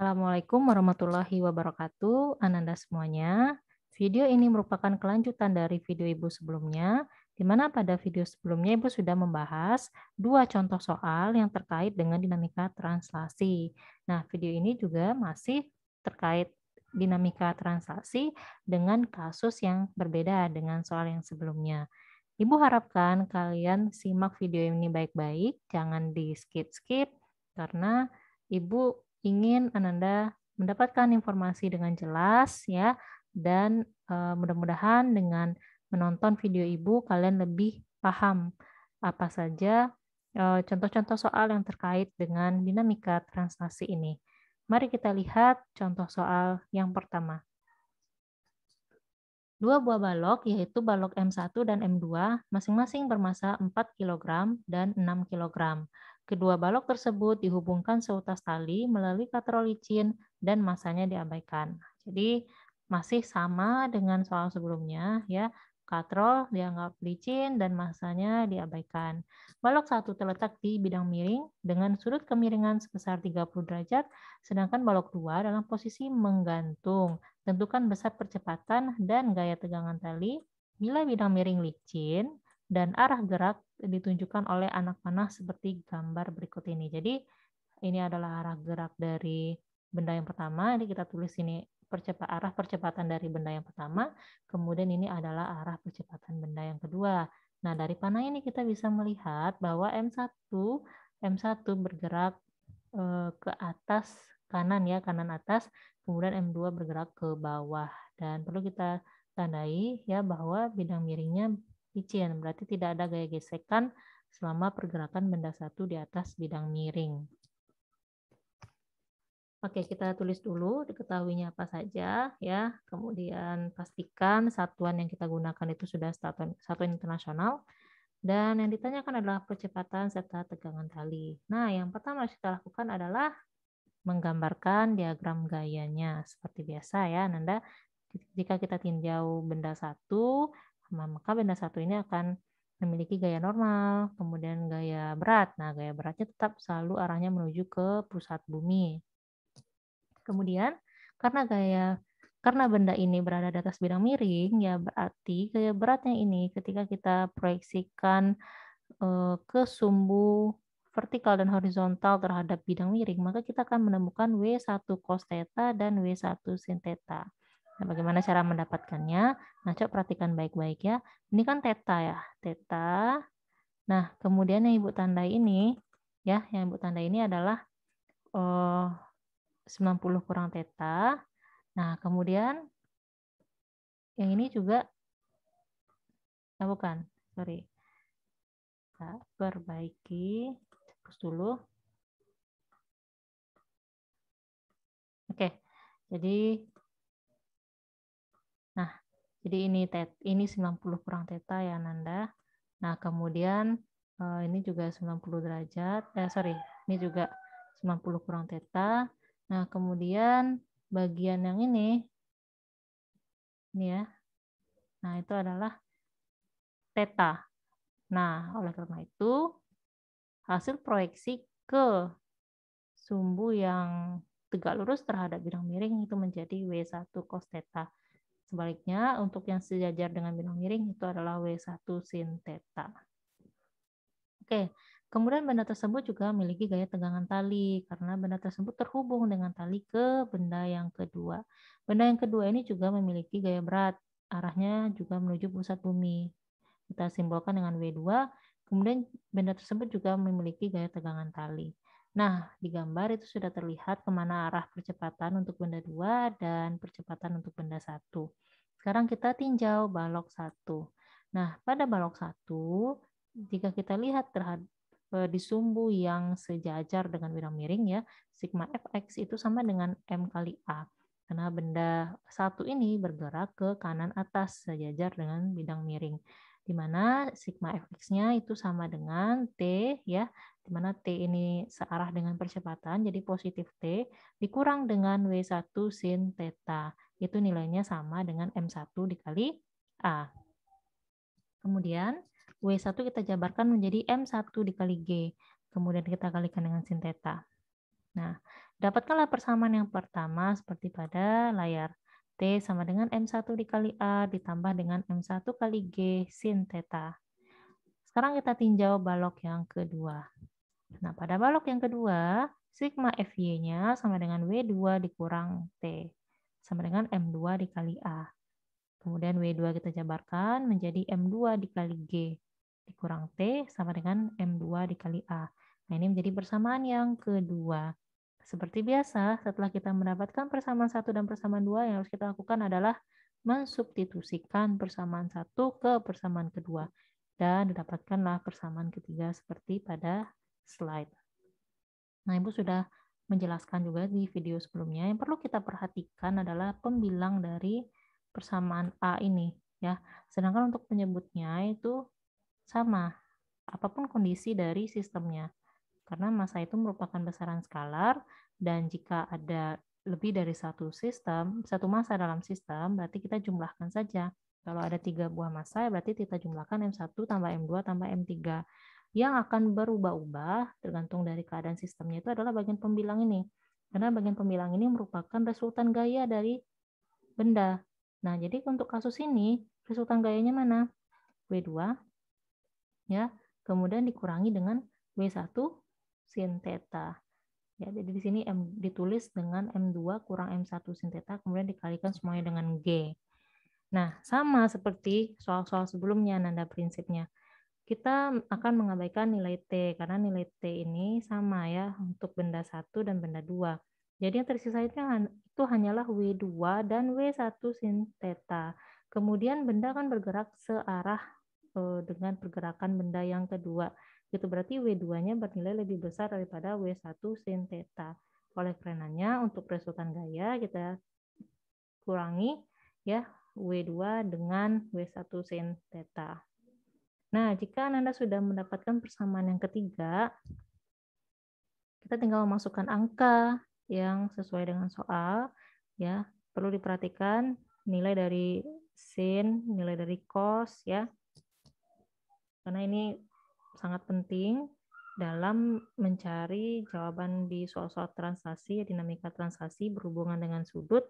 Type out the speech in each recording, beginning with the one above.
Assalamualaikum warahmatullahi wabarakatuh, Ananda semuanya. Video ini merupakan kelanjutan dari video Ibu sebelumnya, di mana pada video sebelumnya Ibu sudah membahas dua contoh soal yang terkait dengan dinamika translasi. Nah, video ini juga masih terkait dinamika translasi dengan kasus yang berbeda dengan soal yang sebelumnya. Ibu harapkan kalian simak video ini baik-baik, jangan di skip-skip, karena Ibu ingin Ananda mendapatkan informasi dengan jelas ya, dan mudah-mudahan dengan menonton video Ibu kalian lebih paham apa saja contoh-contoh soal yang terkait dengan dinamika translasi ini. Mari kita lihat contoh soal yang pertama. Dua buah balok, yaitu balok M1 dan M2, masing-masing bermassa 4 kg dan 6 kg. Kedua balok tersebut dihubungkan seutas tali melalui katrol licin dan massanya diabaikan. Jadi masih sama dengan soal sebelumnya ya. Katrol dianggap licin dan massanya diabaikan. Balok 1 terletak di bidang miring dengan sudut kemiringan sebesar 30 derajat, sedangkan balok 2 dalam posisi menggantung. Tentukan besar percepatan dan gaya tegangan tali bila bidang miring licin dan arah gerak ditunjukkan oleh anak panah seperti gambar berikut ini. Jadi ini adalah arah gerak dari benda yang pertama. Ini kita tulis ini arah percepatan dari benda yang pertama. Kemudian ini adalah arah percepatan benda yang kedua. Nah, dari panah ini kita bisa melihat bahwa M1 bergerak ke atas kanan ya, kanan atas, kemudian M2 bergerak ke bawah. Dan perlu kita tandai ya bahwa bidang miringnya licin, berarti tidak ada gaya gesekan selama pergerakan benda satu di atas bidang miring. Oke, kita tulis dulu diketahuinya apa saja ya. Kemudian pastikan satuan yang kita gunakan itu sudah satuan internasional. Dan yang ditanyakan adalah percepatan serta tegangan tali. Nah, yang pertama harus kita lakukan adalah menggambarkan diagram gayanya. Seperti biasa ya, Nanda. Jika kita tinjau benda satu, maka benda satu ini akan memiliki gaya normal, kemudian gaya berat. Nah, gaya beratnya tetap selalu arahnya menuju ke pusat bumi. Kemudian karena benda ini berada di atas bidang miring, ya berarti gaya beratnya ini ketika kita proyeksikan ke sumbu vertikal dan horizontal terhadap bidang miring, maka kita akan menemukan W1 cos theta dan W1 sin theta. Nah, bagaimana cara mendapatkannya? Nah, coba perhatikan baik-baik ya. Ini kan theta ya, theta. Nah, kemudian yang Ibu tandai ini, ya, yang Ibu tandai ini adalah 90 kurang theta. Nah, kemudian yang ini juga, bukan, sorry. Kita perbaiki, hapus dulu. Oke, jadi, nah, jadi ini 90 kurang theta ya, Nanda. Nah, kemudian ini juga 90 derajat, sorry, ini juga 90 kurang theta. Nah, kemudian bagian yang ini ya, nah itu adalah theta. Nah, oleh karena itu, hasil proyeksi ke sumbu yang tegak lurus terhadap bidang miring itu menjadi W1 cos theta. Sebaliknya, untuk yang sejajar dengan bidang miring itu adalah W1 sin theta. Oke, kemudian benda tersebut juga memiliki gaya tegangan tali karena benda tersebut terhubung dengan tali ke benda yang kedua. Benda yang kedua ini juga memiliki gaya berat, arahnya juga menuju pusat bumi. Kita simbolkan dengan W2, kemudian benda tersebut juga memiliki gaya tegangan tali. Nah, di gambar itu sudah terlihat kemana arah percepatan untuk benda 2 dan percepatan untuk benda 1. Sekarang kita tinjau balok 1. Nah, pada balok 1, jika kita lihat di sumbu yang sejajar dengan bidang miring ya, sigma fx itu sama dengan M kali A. Karena benda 1 ini bergerak ke kanan atas sejajar dengan bidang miring, di mana sigma fx-nya itu sama dengan T ya, di mana T ini searah dengan percepatan, jadi positif T, dikurang dengan W1 sin theta. Itu nilainya sama dengan M1 dikali A. Kemudian W1 kita jabarkan menjadi M1 dikali G. Kemudian kita kalikan dengan sin theta. Nah, dapatkanlah persamaan yang pertama seperti pada layar. T sama dengan M1 dikali A ditambah dengan M1 kali G sin theta. Sekarang kita tinjau balok yang kedua. Nah, pada balok yang kedua, sigma FY-nya sama dengan W2 dikurang T. Sama dengan M2 dikali A. Kemudian W2 kita jabarkan menjadi M2 dikali G dikurang T sama dengan M2 dikali A. Nah, ini menjadi persamaan yang kedua. Seperti biasa, setelah kita mendapatkan persamaan 1 dan persamaan 2, yang harus kita lakukan adalah mensubstitusikan persamaan 1 ke persamaan kedua. Dan didapatkanlah persamaan ketiga seperti pada slide. Nah, Ibu sudah menjelaskan juga di video sebelumnya. Yang perlu kita perhatikan adalah pembilang dari persamaan A ini, ya. Sedangkan untuk penyebutnya itu sama, apapun kondisi dari sistemnya. Karena massa itu merupakan besaran skalar, dan jika ada lebih dari satu massa dalam sistem, berarti kita jumlahkan saja. Kalau ada 3 buah massa, berarti kita jumlahkan M1 tambah M2 tambah M3. Yang akan berubah-ubah tergantung dari keadaan sistemnya itu adalah bagian pembilang ini. Karena bagian pembilang ini merupakan resultan gaya dari benda. Nah, jadi untuk kasus ini, resultan gayanya mana? W2, ya, kemudian dikurangi dengan W1 sin theta. Ya, jadi di sini M ditulis dengan M2 kurang M1 sin theta, kemudian dikalikan semuanya dengan G. Nah, sama seperti soal-soal sebelumnya, nanda prinsipnya. Kita akan mengabaikan nilai T, karena nilai T ini sama ya untuk benda 1 dan benda 2. Jadi yang tersisa itu hanyalah W2 dan W1 sin theta. Kemudian benda kan bergerak searah dengan pergerakan benda yang kedua. Itu berarti W2-nya bernilai lebih besar daripada W1 sin theta. Oleh karenanya untuk resultan gaya kita kurangi ya W2 dengan W1 sin theta. Nah, jika Anda sudah mendapatkan persamaan yang ketiga, kita tinggal memasukkan angka yang sesuai dengan soal. Ya, perlu diperhatikan nilai dari sin, nilai dari cos, ya. Karena ini sangat penting dalam mencari jawaban di soal-soal translasi, dinamika translasi berhubungan dengan sudut.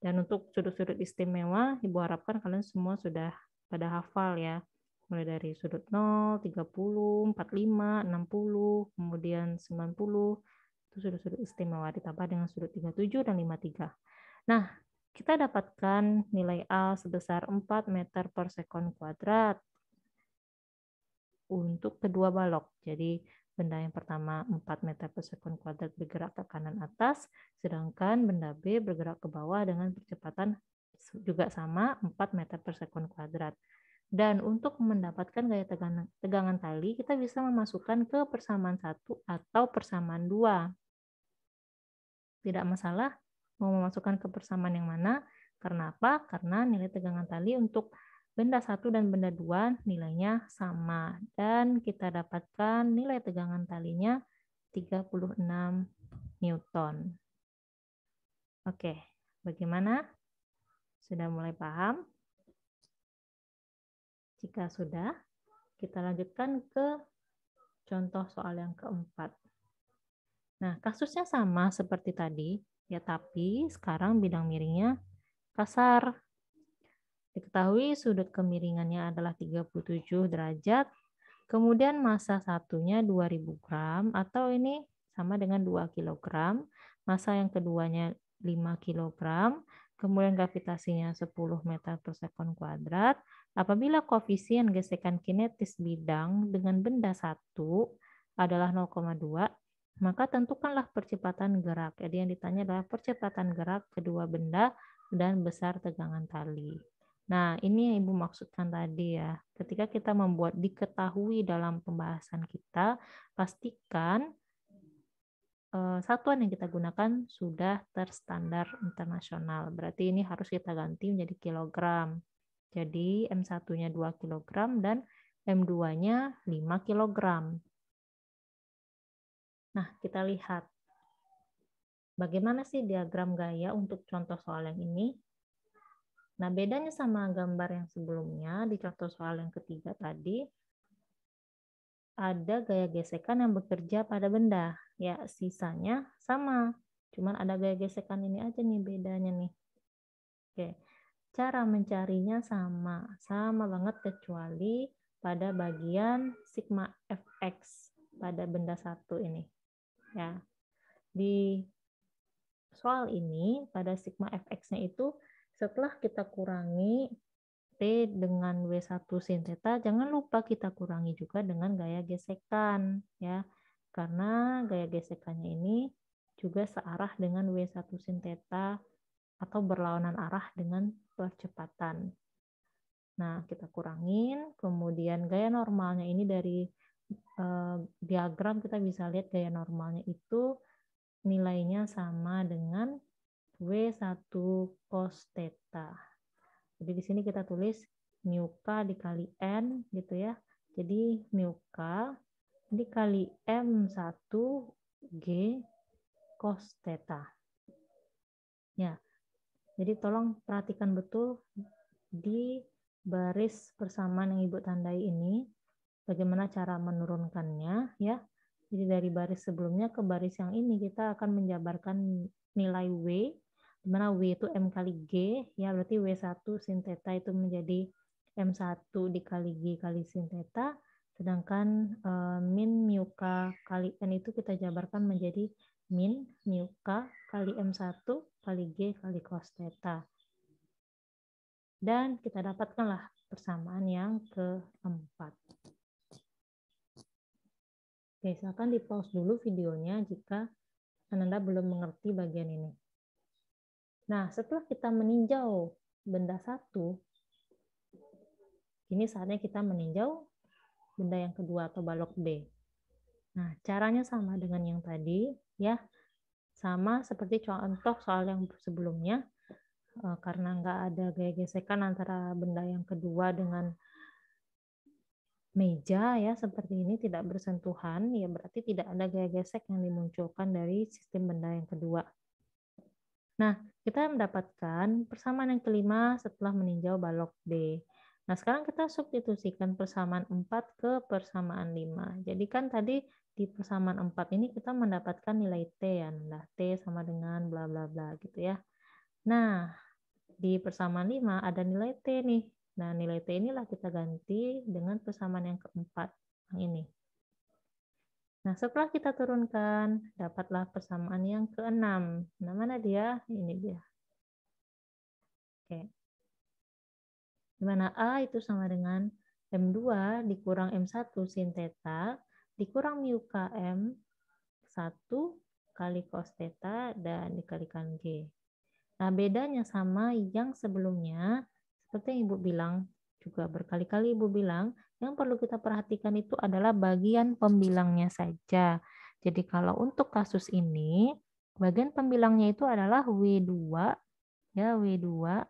Dan untuk sudut-sudut istimewa, Ibu harapkan kalian semua sudah pada hafal ya. Mulai dari sudut 0, 30, 45, 60, kemudian 90. Itu sudut-sudut istimewa ditambah dengan sudut 37 dan 53. Nah, kita dapatkan nilai A sebesar 4 meter per sekon kuadrat untuk kedua balok. Jadi benda yang pertama 4 meter per sekon kuadrat bergerak ke kanan atas, sedangkan benda B bergerak ke bawah dengan percepatan juga sama 4 meter per sekon kuadrat. Dan untuk mendapatkan gaya tegangan tali, kita bisa memasukkan ke persamaan 1 atau persamaan 2. Tidak masalah mau memasukkan ke persamaan yang mana. Karena apa? Karena nilai tegangan tali untuk benda 1 dan benda 2 nilainya sama. Dan kita dapatkan nilai tegangan talinya 36 Newton. Oke, bagaimana? Sudah mulai paham? Jika sudah, kita lanjutkan ke contoh soal yang keempat. Nah, kasusnya sama seperti tadi, ya, tapi sekarang bidang miringnya kasar. Diketahui sudut kemiringannya adalah 37 derajat, kemudian massa satunya 2000 gram, atau ini sama dengan 2 kg, massa yang keduanya 5 kg, kemudian gravitasinya 10 meter per sekon kuadrat. Apabila koefisien gesekan kinetis bidang dengan benda 1 adalah 0,2, maka tentukanlah percepatan gerak. Jadi yang ditanya adalah percepatan gerak kedua benda dan besar tegangan tali. Nah, ini yang Ibu maksudkan tadi ya. Ketika kita membuat diketahui dalam pembahasan kita, pastikan satuan yang kita gunakan sudah terstandar internasional. Berarti ini harus kita ganti menjadi kilogram. Jadi M1-nya 2 kg dan M2-nya 5 kg. Nah, kita lihat bagaimana sih diagram gaya untuk contoh soal yang ini. Nah, bedanya sama gambar yang sebelumnya di contoh soal yang ketiga tadi, ada gaya gesekan yang bekerja pada benda. Ya, sisanya sama. Cuman ada gaya gesekan ini aja nih bedanya nih. Oke. Cara mencarinya sama banget kecuali pada bagian sigma fx pada benda satu ini. Ya. Di soal ini pada sigma fx-nya itu setelah kita kurangi T dengan W1 sin theta, jangan lupa kita kurangi juga dengan gaya gesekan ya. Karena gaya gesekannya ini juga searah dengan W1 sin theta atau berlawanan arah dengan percepatan. Nah, kita kurangin, kemudian gaya normalnya ini dari diagram kita bisa lihat gaya normalnya itu nilainya sama dengan W1 cos theta. Jadi di sini kita tulis mu k dikali n gitu ya. Jadi mu k dikali M1 G cos theta. Ya. Jadi tolong perhatikan betul di baris persamaan yang Ibu tandai ini bagaimana cara menurunkannya ya. Jadi dari baris sebelumnya ke baris yang ini kita akan menjabarkan nilai W, di mana W itu M kali G, ya berarti W1 sin theta itu menjadi M1 dikali G kali sin theta, sedangkan min mu K kali N itu kita jabarkan menjadi min mu K kali M1 kali G kali cos theta. Dan kita dapatkanlah persamaan yang keempat. Oke, silakan di pause dulu videonya jika Anda belum mengerti bagian ini. Nah, setelah kita meninjau benda satu, ini saatnya kita meninjau benda yang kedua atau balok B. Nah, caranya sama dengan yang tadi, ya. Sama seperti contoh soal yang sebelumnya, karena nggak ada gaya gesekan antara benda yang kedua dengan meja ya seperti ini tidak bersentuhan, ya berarti tidak ada gaya gesek yang dimunculkan dari sistem benda yang kedua. Nah, kita mendapatkan persamaan yang kelima setelah meninjau balok B. Nah, sekarang kita substitusikan persamaan 4 ke persamaan 5. Jadi kan tadi di persamaan 4 ini kita mendapatkan nilai T ya. Nah, T sama dengan bla bla bla gitu ya. Nah, di persamaan 5 ada nilai T nih. Nah, nilai T inilah kita ganti dengan persamaan yang keempat, yang ini. Nah, setelah kita turunkan, dapatlah persamaan yang keenam. Nah, mana dia? Ini dia. Oke. Dimana A itu sama dengan M2 dikurang M1 sin theta dikurang mu KM 1 kali cos theta dan dikalikan G. Nah, bedanya sama yang sebelumnya, seperti yang Ibu bilang, juga berkali-kali Ibu bilang, yang perlu kita perhatikan itu adalah bagian pembilangnya saja. Jadi kalau untuk kasus ini, bagian pembilangnya itu adalah W2, ya W2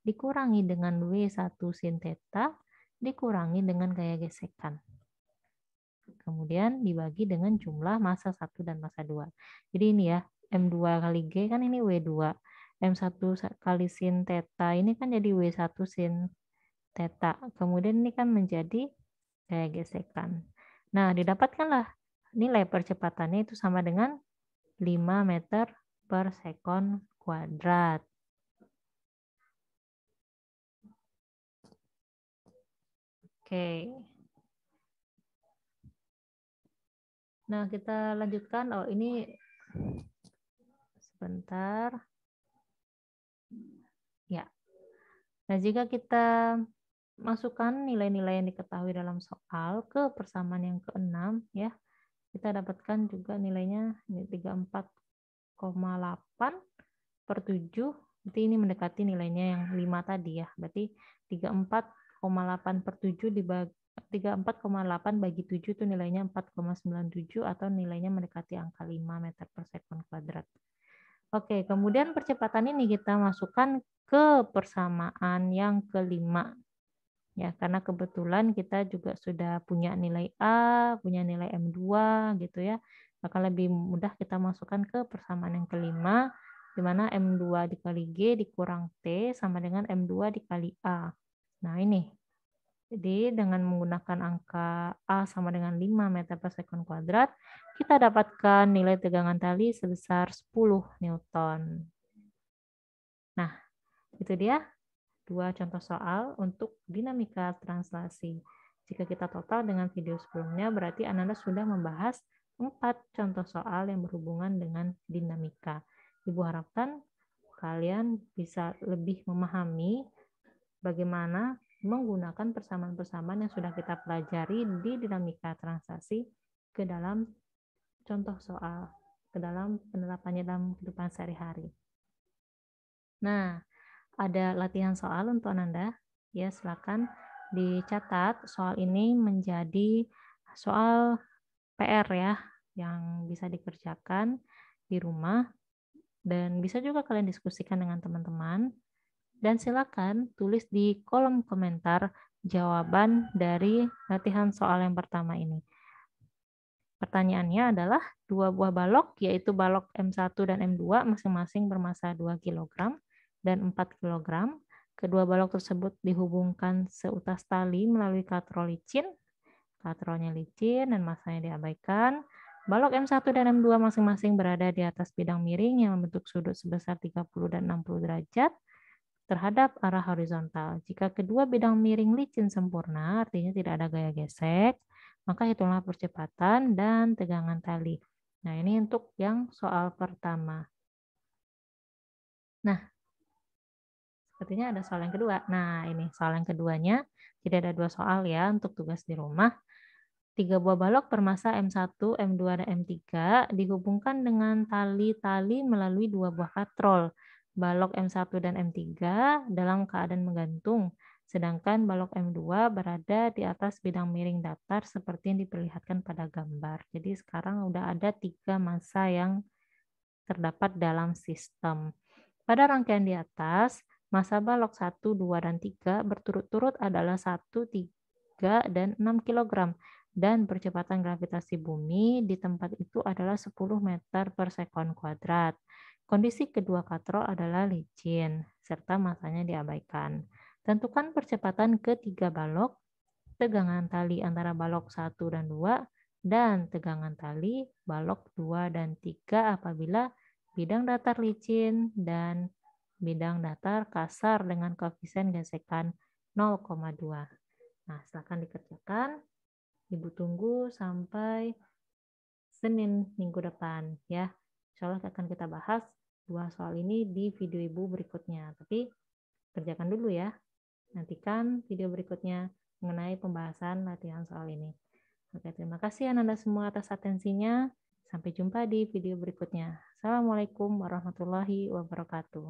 dikurangi dengan W1 sin theta, dikurangi dengan gaya gesekan. Kemudian dibagi dengan jumlah massa 1 dan massa 2. Jadi ini ya, M2 kali G kan ini W2. M1 kali sin theta ini kan jadi W1 sin theta. Kemudian ini kan menjadi gaya gesekan. Nah, didapatkanlah nilai percepatannya itu sama dengan 5 meter per sekon kuadrat. Oke. Nah, kita lanjutkan. Oh, ini sebentar. Ya. Nah, jika kita masukkan nilai-nilai yang diketahui dalam soal ke persamaan yang ke-6 ya. Kita dapatkan juga nilainya ini 34,8 per 7. Berarti ini mendekati nilainya yang 5 tadi ya. Berarti 34,8 per 7 dibagi 34,8 bagi 7 itu nilainya 4,97 atau nilainya mendekati angka 5 meter per sekon kuadrat. Oke, kemudian percepatan ini kita masukkan ke persamaan yang kelima. Ya, karena kebetulan kita juga sudah punya nilai A, punya nilai M2 gitu ya. Maka lebih mudah kita masukkan ke persamaan yang kelima, di mana M2 dikali G dikurang T sama dengan M2 dikali A. Nah, ini. Jadi dengan menggunakan angka A sama dengan 5 meter per sekon kuadrat, kita dapatkan nilai tegangan tali sebesar 10 Newton. Nah, itu dia 2 contoh soal untuk dinamika translasi. Jika kita total dengan video sebelumnya, berarti Ananda sudah membahas 4 contoh soal yang berhubungan dengan dinamika. Ibu harapkan kalian bisa lebih memahami bagaimana menggunakan persamaan-persamaan yang sudah kita pelajari di dinamika translasi ke dalam contoh soal, ke dalam penerapannya dalam kehidupan sehari-hari. Nah, ada latihan soal untuk Ananda. Ya, silakan dicatat soal ini menjadi soal PR ya, yang bisa dikerjakan di rumah dan bisa juga kalian diskusikan dengan teman-teman. Dan silakan tulis di kolom komentar jawaban dari latihan soal yang pertama ini. Pertanyaannya adalah dua buah balok, yaitu balok M1 dan M2 masing-masing bermassa 2 kg dan 4 kg. Kedua balok tersebut dihubungkan seutas tali melalui katrol licin. Katrolnya licin dan massanya diabaikan. Balok M1 dan M2 masing-masing berada di atas bidang miring yang membentuk sudut sebesar 30 dan 60 derajat terhadap arah horizontal. Jika kedua bidang miring licin sempurna, artinya tidak ada gaya gesek, maka hitunglah percepatan dan tegangan tali. Nah, ini untuk yang soal pertama. Nah, sepertinya ada soal yang kedua. Nah, ini soal yang keduanya. Jadi ada 2 soal ya untuk tugas di rumah. 3 buah balok bermassa M1, M2, dan M3 dihubungkan dengan tali-tali melalui 2 buah katrol. Balok M1 dan M3 dalam keadaan menggantung, sedangkan balok M2 berada di atas bidang miring datar seperti yang diperlihatkan pada gambar. Jadi sekarang udah ada 3 massa yang terdapat dalam sistem. Pada rangkaian di atas, massa balok 1, 2, dan 3 berturut-turut adalah 1, 3, dan 6 kg. Dan percepatan gravitasi bumi di tempat itu adalah 10 meter per sekon kuadrat. Kondisi kedua katrol adalah licin, serta massanya diabaikan. Tentukan percepatan ketiga balok, tegangan tali antara balok 1 dan 2, dan tegangan tali balok 2 dan 3 apabila bidang datar licin dan bidang datar kasar dengan koefisien gesekan 0,2. Nah, silakan dikerjakan. Ibu tunggu sampai Senin minggu depan ya. Insya Allah akan kita bahas 2 soal ini di video Ibu berikutnya. Tapi kerjakan dulu ya. Nantikan video berikutnya mengenai pembahasan latihan soal ini. Oke, terima kasih Anda semua atas atensinya. Sampai jumpa di video berikutnya. Assalamualaikum warahmatullahi wabarakatuh.